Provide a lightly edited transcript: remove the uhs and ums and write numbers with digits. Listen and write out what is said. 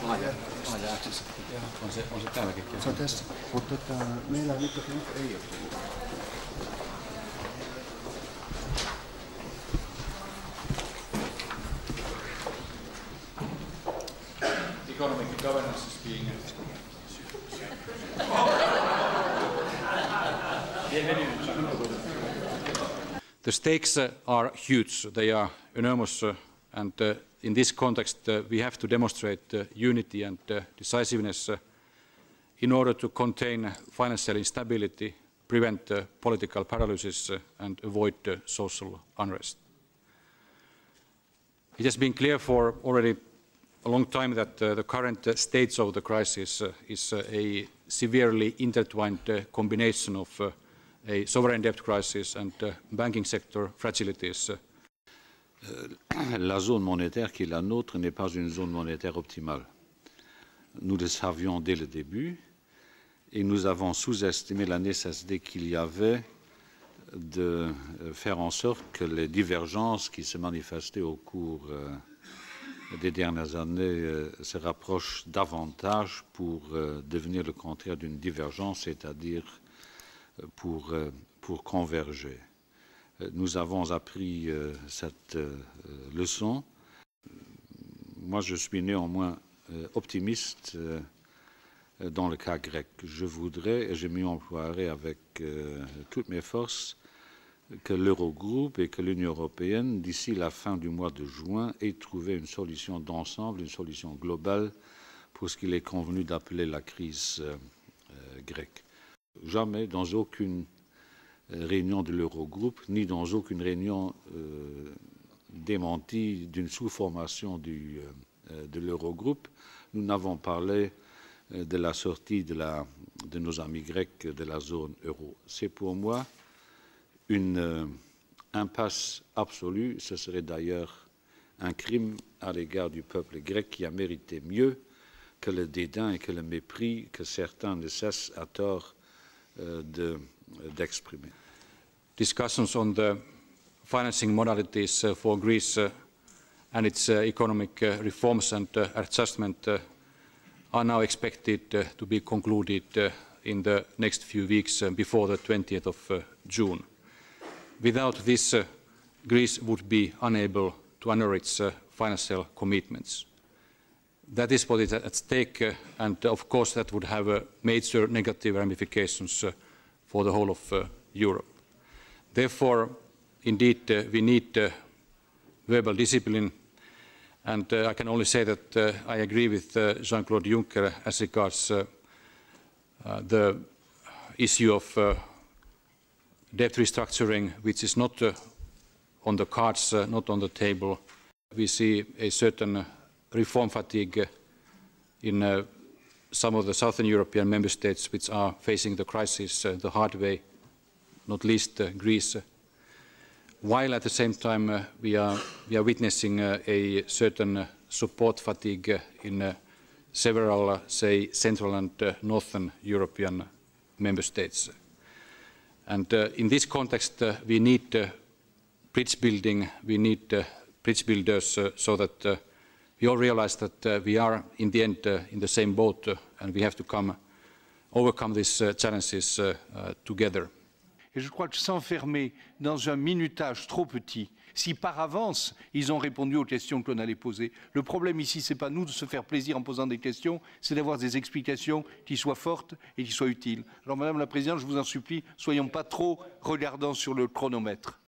On se täälläkin. Se on tässä, mutta meillä nyt ei ole tullut. Economic governance is being... The stakes are huge, they are enormous, and in this context we have to demonstrate unity and decisiveness in order to contain financial instability, prevent political paralysis and avoid social unrest. It has been clear for already a long time that the current stage of the crisis is a severely intertwined combination of a sovereign debt crisis and banking sector fragilities. La zone monétaire qui est la nôtre n'est pas une zone monétaire optimale. Nous le savions dès le début et nous avons sous-estimé la nécessité qu'il y avait de faire en sorte que les divergences qui se manifestaient au cours des dernières années se rapprochent davantage pour devenir le contraire d'une divergence, c'est-à-dire pour converger. Nous avons appris cette leçon. Moi, je suis néanmoins optimiste dans le cas grec. Je voudrais, et je m'y emploierai avec toutes mes forces, que l'Eurogroupe et que l'Union européenne, d'ici la fin du mois de juin, aient trouvé une solution d'ensemble, une solution globale pour ce qu'il est convenu d'appeler la crise grecque. Jamais dans aucune réunion de l'Eurogroupe, ni dans aucune réunion démentie d'une sous-formation de l'Eurogroupe, nous n'avons parlé de la sortie de nos amis grecs de la zone euro. C'est pour moi une impasse absolue. Ce serait d'ailleurs un crime à l'égard du peuple grec qui a mérité mieux que le dédain et que le mépris que certains ne cessent à tort d'exprimer. Discussions on the financing modalities for Greece and its economic reforms and adjustment are now expected to be concluded in the next few weeks before the 20th of June. Without this, Greece would be unable to honour its financial commitments. That is what is at stake, and of course that would have major negative ramifications for the whole of Europe. Therefore, indeed, we need verbal discipline, and I can only say that I agree with Jean-Claude Juncker as regards the issue of debt restructuring, which is not on the cards, not on the table. We see a certain reform fatigue in some of the southern European member states which are facing the crisis the hard way, not least Greece, while at the same time we are witnessing a certain support fatigue in several, say, central and northern European member states. And in this context, we need bridge building, we need bridge builders so that we all realize that we are in the end in the same boat and we have to overcome these challenges together. Et je crois que s'enfermer dans un minutage trop petit, si par avance ils ont répondu aux questions que l'on allait poser, le problème ici, ce n'est pas nous de se faire plaisir en posant des questions, c'est d'avoir des explications qui soient fortes et qui soient utiles. Alors Madame la Présidente, je vous en supplie, soyons pas trop regardants sur le chronomètre.